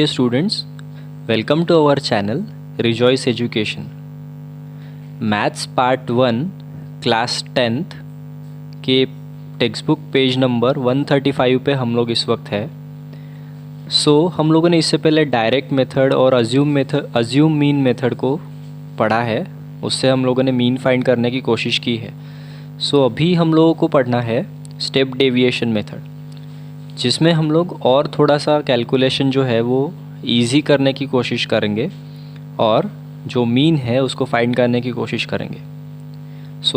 dear students, welcome to our channel Rejoice Education. Maths part 1 class 10th के text book page number 135 पे हम लोग इस वक्त है। हम लोगों ने इससे पहले डायरेक्ट मेथड और अज्यूम मीन मेथड को पढ़ा है। उससे हम लोगों ने मीन फाइंड करने की कोशिश की है। अभी हम लोगों को पढ़ना है स्टेप डेविएशन मेथड, जिसमें हम लोग और थोड़ा सा कैलकुलेशन जो है वो इजी करने की कोशिश करेंगे और जो मीन है उसको फाइंड करने की कोशिश करेंगे।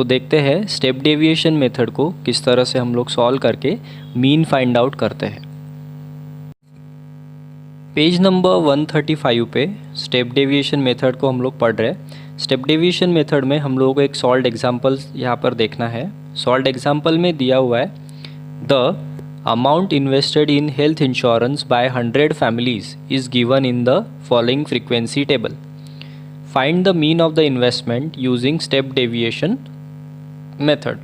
देखते हैं स्टेप डेविएशन मेथड को किस तरह से हम लोग सॉल्व करके मीन फाइंड आउट करते हैं। पेज नंबर 135 पे स्टेप डेविएशन मेथड को हम लोग पढ़ रहे हैं। स्टेप डेविएशन मेथड में हम लोगों को एक सॉल्व्ड एग्जाम्पल यहाँ पर देखना है। सॉल्व्ड एग्जाम्पल में दिया हुआ है the amount invested in health insurance by 100 families is given in the following frequency table. Find the mean of the investment using step deviation method.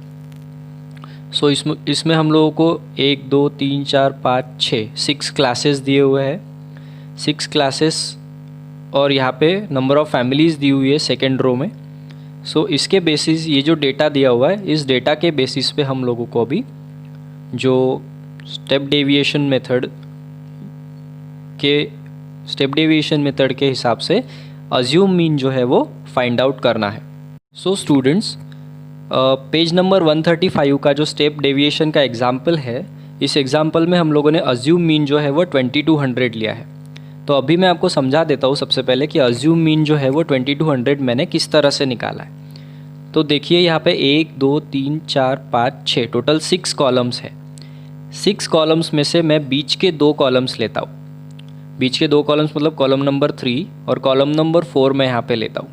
इसमें हम लोगों को 1 2 3 4 5 6 क्लासेस दिए हुए हैं। 6 क्लासेस और यहाँ पे नंबर ऑफ़ फैमिलीज़ दी हुई है सेकेंड रो में। इसके बेसिस ये जो डेटा दिया हुआ है, इस डेटा के बेसिस पे हम लोगों को अभी जो स्टेप डेविएशन मेथड के हिसाब से अज्यूम मीन जो है वो फाइंड आउट करना है। स्टूडेंट्स, पेज नंबर 135 का जो स्टेप डेविएशन का एग्जाम्पल है, इस एग्जाम्पल में हम लोगों ने अज्यूम मीन जो है वो 2200 लिया है। तो अभी मैं आपको समझा देता हूँ सबसे पहले कि अज्यूम मीन जो है वो 2200 मैंने किस तरह से निकाला है। तो देखिए यहाँ पे 1 2 3 4 5 6 टोटल 6 कॉलम्स है। 6 कॉलम्स में से मैं बीच के 2 कॉलम्स लेता हूँ। बीच के 2 कॉलम्स मतलब कॉलम नंबर 3 और कॉलम नंबर 4 मैं यहाँ पे लेता हूँ।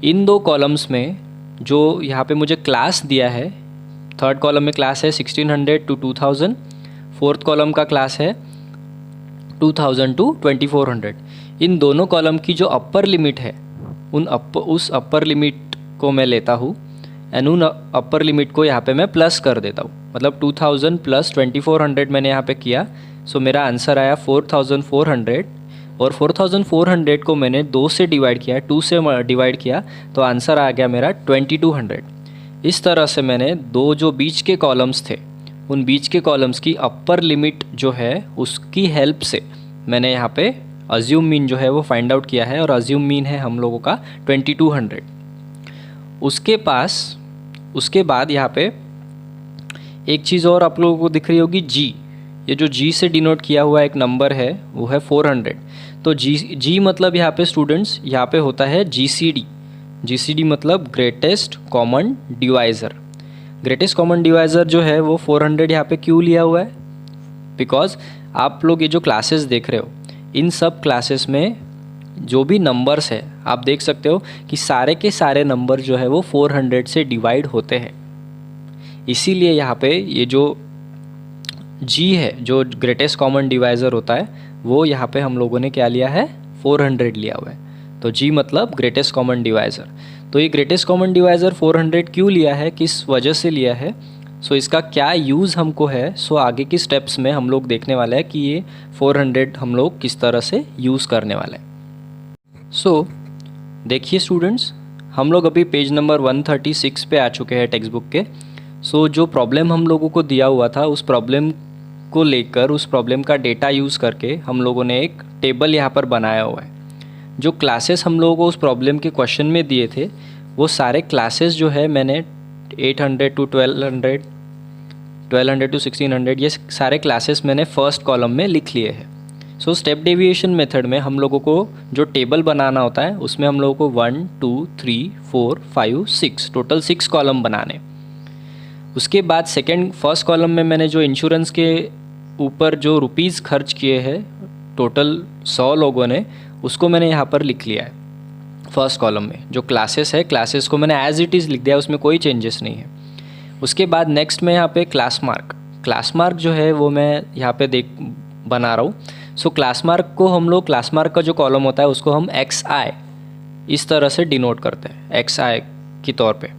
इन 2 कॉलम्स में जो यहाँ पे मुझे क्लास दिया है, थर्ड कॉलम में क्लास है 1600 to 2000, फोर्थ कॉलम का क्लास है 2000 to 2400। इन दोनों कॉलम की जो अपर लिमिट है उस अपर लिमिट को मैं लेता हूँ एंड उन अपर लिमिट को यहाँ पे मैं प्लस कर देता हूँ। मतलब 2000 प्लस 2400 मैंने यहाँ पे किया। मेरा आंसर आया 4400 और 4400 को मैंने 2 से डिवाइड किया, 2 से डिवाइड किया तो आंसर आ गया मेरा 2200। इस तरह से मैंने 2 जो बीच के कॉलम्स थे उन बीच के कॉलम्स की अपर लिमिट जो है उसकी हेल्प से मैंने यहाँ पे अज्यूम मीन जो है वो फाइंड आउट किया है और अज्यूम मीन है हम लोगों का 2200। उसके बाद यहाँ पे एक चीज़ और आप लोगों को दिख रही होगी जी। ये जो जी से डिनोट किया हुआ एक नंबर है वो है 400। तो जी मतलब यहाँ पे स्टूडेंट्स यहाँ पे होता है जीसीडी मतलब greatest common divisor. Greatest common divisor जो है वो 400 यहाँ पे क्यों लिया हुआ है? बिकॉज आप लोग ये जो क्लासेस देख रहे हो इन सब क्लासेस में जो भी नंबर्स है आप देख सकते हो कि सारे के सारे नंबर जो है वो 400 से डिवाइड होते हैं। इसीलिए यहाँ पे ये जो जी है जो ग्रेटेस्ट कॉमन डिवाइज़र होता है वो यहाँ पे हम लोगों ने क्या लिया है, 400 लिया हुआ है। तो जी मतलब ग्रेटेस्ट कॉमन डिवाइज़र। तो ये ग्रेटेस्ट कॉमन डिवाइज़र 400 क्यों लिया है, किस वजह से लिया है, इसका क्या यूज़ हमको है, आगे की स्टेप्स में हम लोग देखने वाले हैं कि ये 400 हम लोग किस तरह से यूज़ करने वाले हैं। देखिए स्टूडेंट्स, हम लोग अभी पेज नंबर 136 पे आ चुके हैं टेक्स्ट बुक के। जो प्रॉब्लम हम लोगों को दिया हुआ था उस प्रॉब्लम को लेकर उस प्रॉब्लम का डेटा यूज़ करके हम लोगों ने एक टेबल यहाँ पर बनाया हुआ है। जो क्लासेस हम लोगों को उस प्रॉब्लम के क्वेश्चन में दिए थे वो सारे क्लासेस जो है मैंने 800 to 1200 to 1600 ये सारे क्लासेस मैंने फर्स्ट कॉलम में लिख लिए हैं। स्टेप डेविएशन मेथड में हम लोगों को जो टेबल बनाना होता है उसमें हम लोगों को 1 2 3 4 5 6 टोटल 6 कॉलम बनाने। उसके बाद फर्स्ट कॉलम में मैंने जो इंश्योरेंस के ऊपर जो रुपीज़ खर्च किए हैं टोटल 100 लोगों ने, उसको मैंने यहाँ पर लिख लिया है फर्स्ट कॉलम में। जो क्लासेस है क्लासेस को मैंने एज इट इज़ लिख दिया, उसमें कोई चेंजेस नहीं है। उसके बाद नेक्स्ट में यहाँ पे क्लास मार्क जो है वो मैं यहाँ पे बना रहा हूँ। क्लास मार्क को हम लोग क्लास मार्क का जो कॉलम होता है उसको हम XI इस तरह से डिनोट करते हैं, XI के तौर पे।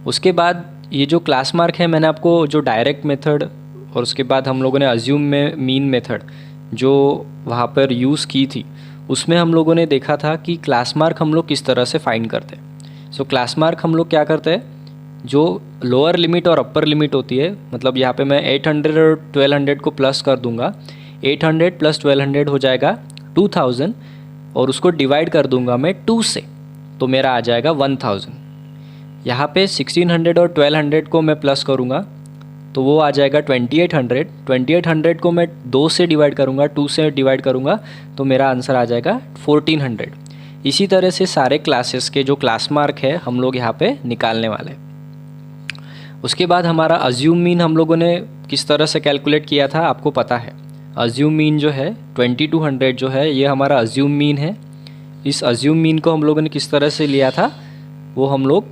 उसके बाद ये जो क्लास मार्क है मैंने आपको जो डायरेक्ट मेथड और उसके बाद हम लोगों ने अज्यूम में मीन मेथड जो वहाँ पर यूज़ की थी उसमें हम लोगों ने देखा था कि क्लास मार्क हम लोग किस तरह से फाइंड करते हैं। सो क्लास मार्क हम लोग क्या करते हैं, जो लोअर लिमिट और अपर लिमिट होती है, मतलब यहाँ पे मैं 800 और 1200 को प्लस कर दूंगा, 800 प्लस 1200 हो जाएगा 2000 और उसको डिवाइड कर दूंगा मैं 2 से, तो मेरा आ जाएगा 1000। यहाँ पे 1600 और 1200 को मैं प्लस करूँगा तो वो आ जाएगा 2800। 2800 को मैं 2 से डिवाइड करूँगा, 2 से डिवाइड करूँगा तो मेरा आंसर आ जाएगा 1400। इसी तरह से सारे क्लासेस के जो क्लास मार्क है हम लोग यहाँ पे निकालने वाले हैं। उसके बाद हमारा अज्यूम मीन हम लोगों ने किस तरह से कैलकुलेट किया था आपको पता है। अज्यूम मीन जो है 2200 जो है ये हमारा अज्यूम मीन है। इस अज्यूम मीन को हम लोगों ने किस तरह से लिया था वो हम लोग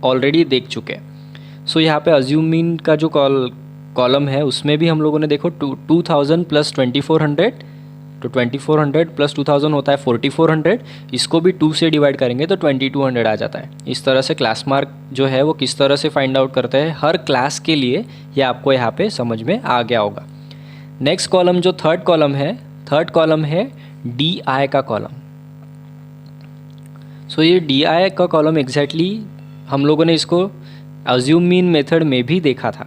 ऑलरेडी देख चुके हैं। सो यहाँ पे अज्यूम मीन का जो कॉलम है उसमें भी हम लोगों ने देखो 2000 प्लस 2400, तो 2400 प्लस 2000 होता है 4400। इसको भी 2 से डिवाइड करेंगे तो 2200 आ जाता है। इस तरह से क्लास मार्क जो है वो किस तरह से फाइंड आउट करते हैं हर क्लास के लिए, ये आपको यहाँ पे समझ में आ गया होगा। नेक्स्ट कॉलम जो थर्ड कॉलम है डी आई का कॉलम। सो ये डी आई का कॉलम एग्जैक्टली हम लोगों ने इसको अज्यूम मीन मेथड में भी देखा था।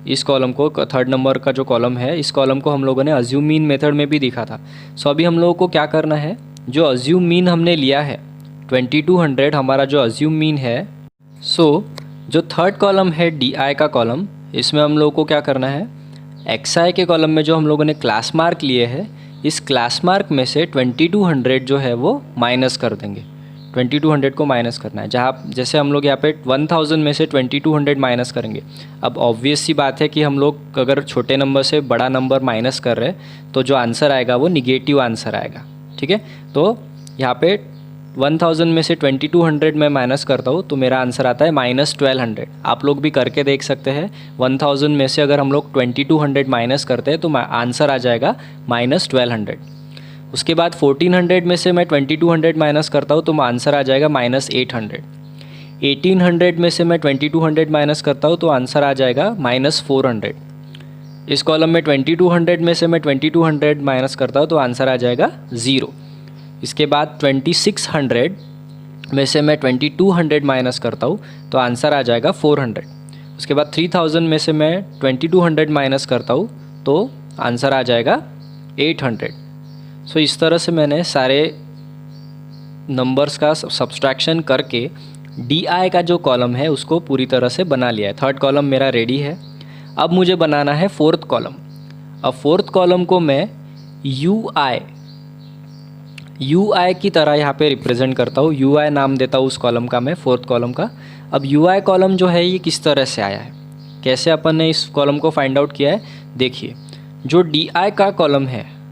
इस कॉलम को, थर्ड नंबर का जो कॉलम है, इस कॉलम को हम लोगों ने अज्यूम मीन मेथड में भी देखा था। सो अभी हम लोगों को क्या करना है, जो अज्यूम मीन हमने लिया है 2200 हमारा जो अज्यूम मीन है, सो जो थर्ड कॉलम है डी आई का कॉलम, इसमें हम लोगों को क्या करना है, एक्स आई के कॉलम में जो हम लोगों ने क्लास मार्क लिए हैं, इस क्लास मार्क में से 2200 जो है वो माइनस कर देंगे। 2200 को माइनस करना है, जैसे हम लोग यहाँ पे 1000 में से 2200 माइनस करेंगे। अब ऑब्वियस सी बात है कि हम लोग अगर छोटे नंबर से बड़ा नंबर माइनस कर रहे हैं तो जो आंसर आएगा वो निगेटिव आंसर आएगा, ठीक है। तो यहाँ पे 1000 में से 2200 मैं माइनस करता हूँ तो मेरा आंसर आता है -1200। आप लोग भी करके देख सकते हैं। 1000 में से अगर हम लोग 2200 माइनस करते हैं तो आंसर आ जाएगा -1200। उसके बाद 1400 में से मैं 2200 माइनस करता हूँ तो आंसर आ जाएगा -800। 1800 में से मैं 2200 माइनस करता हूँ तो आंसर आ जाएगा -400। इस कॉलम में 2200 में से मैं 2200 माइनस करता हूँ तो आंसर आ जाएगा 0। इसके बाद 2600 में से मैं 2200 माइनस करता हूँ तो आंसर आ जाएगा 400। उसके बाद 3000 में से मैं 2200 माइनस करता हूँ तो आंसर आ जाएगा 800। सो इस तरह से मैंने सारे नंबर्स का सब्सट्रैक्शन करके डी आई का जो कॉलम है उसको पूरी तरह से बना लिया है। थर्ड कॉलम मेरा रेडी है। अब मुझे बनाना है फोर्थ कॉलम। अब फोर्थ कॉलम को मैं यू आई की तरह यहाँ पे रिप्रेजेंट करता हूँ। यू आई नाम देता हूँ उस कॉलम का मैं, फोर्थ कॉलम का। अब यू आई कॉलम जो है ये किस तरह से आया है, कैसे अपन ने इस कॉलम को फाइंड आउट किया है, देखिए। जो डी आई का कॉलम है,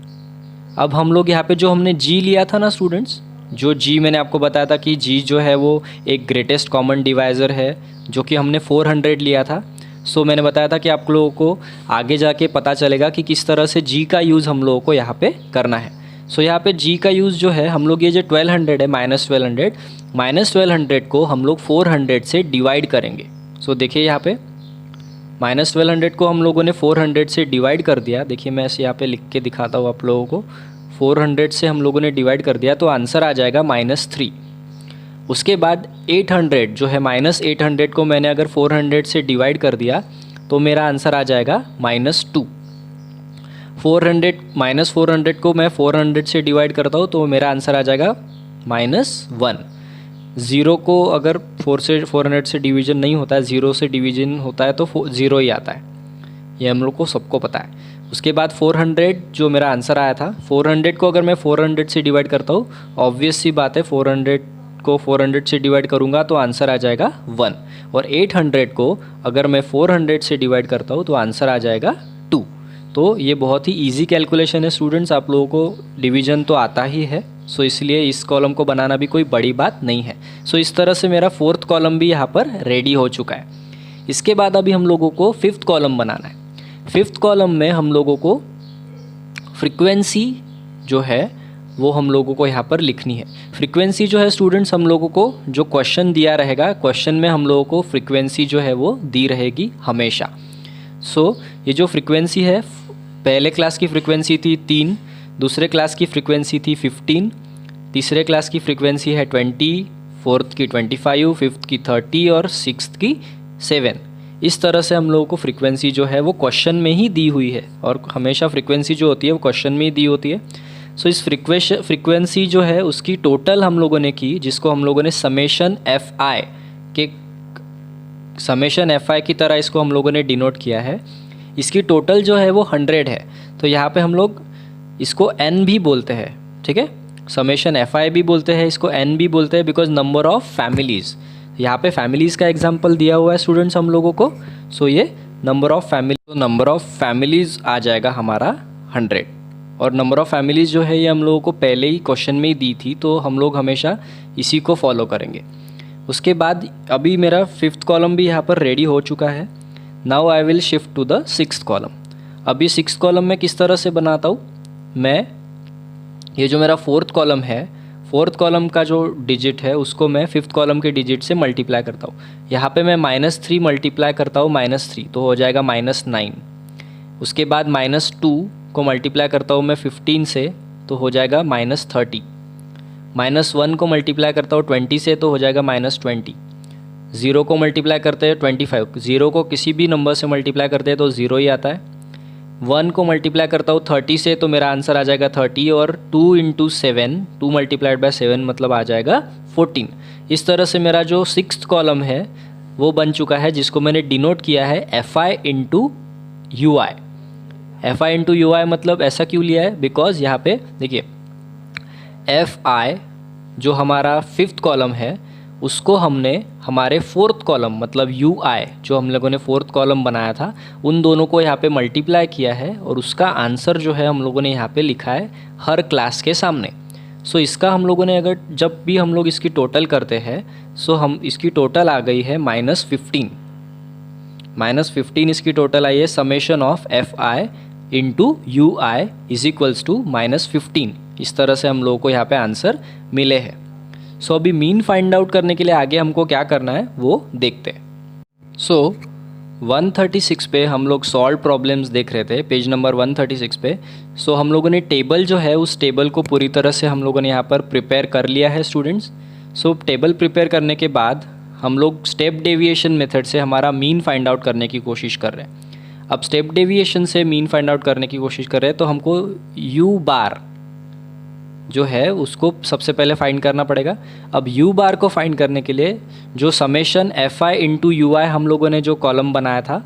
अब हम लोग यहाँ पे जो हमने जी लिया था ना स्टूडेंट्स, जो जी मैंने आपको बताया था कि जी जो है वो एक ग्रेटेस्ट कॉमन डिवाइज़र है, जो कि हमने 400 लिया था। सो मैंने बताया था कि आप लोगों को आगे जाके पता चलेगा कि किस तरह से जी का यूज़ हम लोगों को यहाँ पे करना है। सो यहाँ पे जी का यूज़ जो है, हम लोग ये जो 1200 है -1200 को हम लोग 400 से डिवाइड करेंगे। सो देखिए यहाँ पे -1200 को हम लोगों ने 400 से डिवाइड कर दिया। देखिए मैं ऐसे यहाँ पे लिख के दिखाता हूँ आप लोगों को। 400 से हम लोगों ने डिवाइड कर दिया तो आंसर आ जाएगा -3। उसके बाद 800 जो है, -800 को मैंने अगर 400 से डिवाइड कर दिया तो मेरा आंसर आ जाएगा -2। 400 को मैं 400 से डिवाइड करता हूँ तो मेरा आंसर आ जाएगा -1। 0 को अगर 400 से डिवीज़न नहीं होता है, 0 से डिवीज़न होता है तो 0 ही आता है, ये हम लोग को सबको पता है। उसके बाद 400 जो मेरा आंसर आया था, 400 को अगर मैं 400 से डिवाइड करता हूँ, ऑब्वियस सी बात है 400 को 400 से डिवाइड करूँगा तो आंसर आ जाएगा 1। और 800 को अगर मैं 400 से डिवाइड करता हूँ तो आंसर आ जाएगा 2। तो ये बहुत ही ईजी कैलकुलेशन है स्टूडेंट्स, आप लोगों को डिवीज़न तो आता ही है। सो इसलिए इस कॉलम को बनाना भी कोई बड़ी बात नहीं है। सो इस तरह से मेरा फोर्थ कॉलम भी यहाँ पर रेडी हो चुका है। इसके बाद अभी हम लोगों को फिफ्थ कॉलम बनाना है। फिफ्थ कॉलम में हम लोगों को फ्रीक्वेंसी जो है वो हम लोगों को यहाँ पर लिखनी है। फ्रीक्वेंसी जो है स्टूडेंट्स, हम लोगों को जो क्वेश्चन दिया रहेगा, क्वेश्चन में हम लोगों को फ्रीक्वेंसी जो है वो दी रहेगी हमेशा। सो ये जो फ्रीक्वेंसी है पहले क्लास की फ्रीक्वेंसी थी 3, दूसरे क्लास की फ्रीक्वेंसी थी 15, तीसरे क्लास की फ्रीक्वेंसी है 20, फोर्थ की 25, फिफ्थ की 30 और सिक्स्थ की 7। इस तरह से हम लोगों को फ्रीक्वेंसी जो है वो क्वेश्चन में ही दी हुई है, और हमेशा फ्रीक्वेंसी जो होती है वो क्वेश्चन में ही दी होती है। सो इस फ्रीक्वेंसी जो है उसकी टोटल हम लोगों ने की, जिसको हम लोगों ने समेशन एफ आई की तरह इसको हम लोगों ने डिनोट किया है। इसकी टोटल जो है वो 100 है, तो यहाँ पे हम लोग इसको n भी बोलते हैं, ठीक है। समेशन एफ आई भी बोलते हैं, इसको n भी बोलते हैं, बिकॉज नंबर ऑफ फैमिलीज़। यहाँ पे फैमिलीज़ का एग्जांपल दिया हुआ है स्टूडेंट्स हम लोगों को। सो ये नंबर ऑफ फैमिली, तो नंबर ऑफ फैमिलीज़ आ जाएगा हमारा 100। और नंबर ऑफ़ फैमिलीज़ जो है ये हम लोगों को पहले ही क्वेश्चन में ही दी थी, तो हम लोग हमेशा इसी को फॉलो करेंगे। उसके बाद अभी मेरा 5th कॉलम भी यहाँ पर रेडी हो चुका है। Now I will shift to the 6th column. अभी 6th कॉलम में किस तरह से बनाता हूँ मैं, ये जो मेरा 4th कॉलम है, 4th कॉलम का जो डिजिट है उसको मैं 5th कॉलम के डिजिट से मल्टीप्लाई करता हूँ। यहाँ पे मैं -3 मल्टीप्लाई करता हूँ -3, तो हो जाएगा -9। उसके बाद -2 को मल्टीप्लाई करता हूँ मैं 15 से, तो हो जाएगा -30। -1 को मल्टीप्लाई करता हूँ 20 से, तो हो जाएगा -20। 0 को मल्टीप्लाई करते हैं 25, 0 को किसी भी नंबर से मल्टीप्लाई करते हैं तो 0 ही आता है। 1 को मल्टीप्लाई करता हूँ 30 से, तो मेरा आंसर आ जाएगा 30, और 2 × 7, 2 मल्टीप्लाइड बाय 7 मतलब आ जाएगा 14। इस तरह से मेरा जो 6th कॉलम है वो बन चुका है, जिसको मैंने डिनोट किया है FI × UI। FI × UI मतलब ऐसा क्यों लिया है, बिकॉज यहाँ पे देखिए FI जो हमारा 5th कॉलम है उसको हमने हमारे 4th कॉलम मतलब UI जो हम लोगों ने 4th कॉलम बनाया था, उन दोनों को यहाँ पे मल्टीप्लाई किया है, और उसका आंसर जो है हम लोगों ने यहाँ पे लिखा है हर क्लास के सामने। सो इसका हम लोगों ने अगर जब भी हम लोग इसकी टोटल करते हैं, सो हम इसकी टोटल आ गई है -15। -15 इसकी टोटल आई है। Summation of FI × UI is equals to -15। इस तरह से हम लोगों को यहाँ पे आंसर मिले हैं। सो अभी मीन फाइंड आउट करने के लिए आगे हमको क्या करना है वो देखते हैं। सो 136 पे हम लोग सॉल्व प्रॉब्लम्स देख रहे थे, पेज नंबर 136 पे। सो हम लोगों ने टेबल जो है उस टेबल को पूरी तरह से हम लोगों ने यहाँ पर प्रिपेयर कर लिया है स्टूडेंट्स। सो टेबल प्रिपेयर करने के बाद हम लोग स्टेप डेविएशन मेथड से हमारा मीन फाइंड आउट करने की कोशिश कर रहे हैं। अब स्टेप डेविएशन से मीन फाइंड आउट करने की कोशिश कर रहे हैं, तो हमको U बार जो है उसको सबसे पहले फाइंड करना पड़ेगा। अब U बार को फाइंड करने के लिए जो समेशन FI × UI हम लोगों ने जो कॉलम बनाया था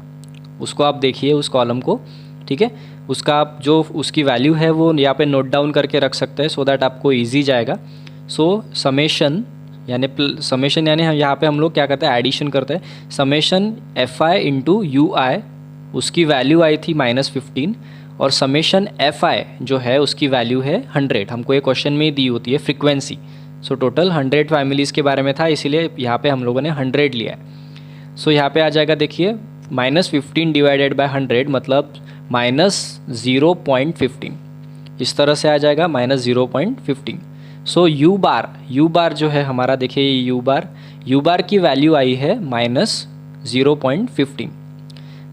उसको आप देखिए, उस कॉलम को, ठीक है। उसका आप जो उसकी वैल्यू है वो यहाँ पे नोट डाउन करके रख सकते हैं, सो दैट आपको ईजी जाएगा। सो समेशन यानी यहाँ पे हम लोग क्या करते हैं, एडिशन करते हैं। समेशन FI × UI उसकी वैल्यू आई थी -15, और समेशन FI जो है उसकी वैल्यू है 100। हमको ये क्वेश्चन में ही दी होती है फ्रीक्वेंसी। सो टोटल 100 फैमिलीज़ के बारे में था, इसीलिए यहाँ पे हम लोगों ने 100 लिया है। सो यहाँ पे आ जाएगा, देखिए -15 डिवाइडेड बाय 100 मतलब -0.15। इस तरह से आ जाएगा -0.15। सो U बार जो है हमारा, देखिए U बार की वैल्यू आई है -0.15।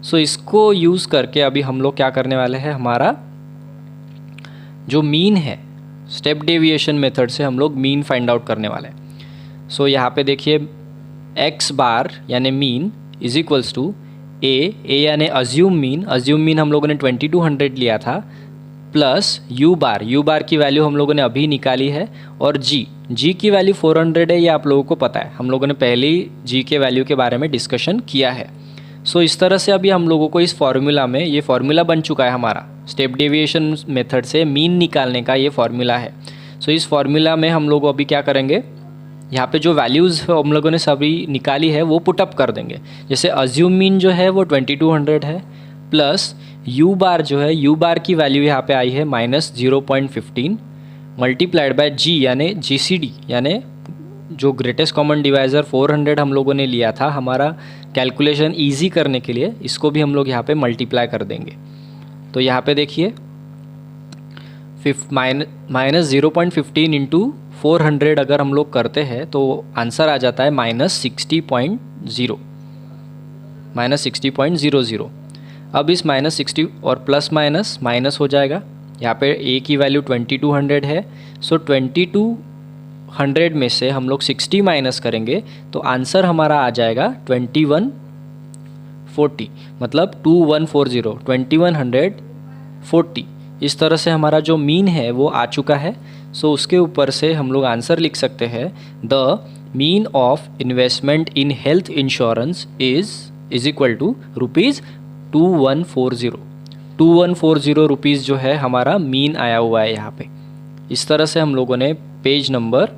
सो इसको यूज़ करके अभी हम लोग क्या करने वाले हैं, हमारा जो मीन है स्टेप डेविएशन मेथड से हम लोग मीन फाइंड आउट करने वाले हैं। सो यहाँ पे देखिए x बार यानी मीन इज इक्वल्स टू ए यानी अज्यूम मीन हम लोगों ने 2200 लिया था, प्लस U बार की वैल्यू हम लोगों ने अभी निकाली है, और G की वैल्यू 400 है, ये आप लोगों को पता है, हम लोगों ने पहले ही G के वैल्यू के बारे में डिस्कशन किया है। सो इस तरह से अभी हम लोगों को इस फॉर्मूला में, ये फॉर्मूला बन चुका है हमारा स्टेप डेविएशन मेथड से मीन निकालने का, ये फॉर्मूला है। सो इस फॉर्मूला में हम लोग अभी क्या करेंगे, यहाँ पे जो वैल्यूज़ हम लोगों ने सभी निकाली है वो पुटअप कर देंगे। जैसे अज्यूम मीन जो है वो 2200 है, प्लस U बार जो है, U बार की वैल्यू यहाँ पे आई है -0.15 मल्टीप्लाइड बाय G यानी GCD यानी जो ग्रेटेस्ट कॉमन डिवाइज़र 400 हम लोगों ने लिया था हमारा कैलकुलेशन इजी करने के लिए, इसको भी हम लोग यहाँ पे मल्टीप्लाई कर देंगे। तो यहाँ पे देखिए -0.15 इंटू 400 अगर हम लोग करते हैं तो आंसर आ जाता है -60.00। अब इस -60 और प्लस माइनस माइनस हो जाएगा। यहाँ पे ए की वैल्यू 2200 है, सो 2200 में से हम लोग 60 माइनस करेंगे तो आंसर हमारा आ जाएगा 2140, मतलब 2140, 2140। इस तरह से हमारा जो मीन है वो आ चुका है। सो उसके ऊपर से हम लोग आंसर लिख सकते हैं, the mean of investment in health insurance is equal to ₹2140। 2140 rupees जो है हमारा मीन आया हुआ है यहाँ पे। इस तरह से हम लोगों ने पेज नंबर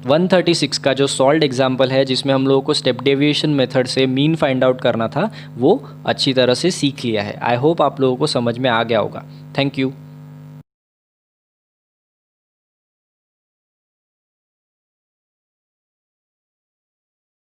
136 का जो सॉल्व्ड एग्जाम्पल है, जिसमें हम लोगों को स्टेप डेविएशन मेथड से मीन फाइंड आउट करना था, वो अच्छी तरह से सीख लिया है। आई होप आप लोगों को समझ में आ गया होगा। Thank you.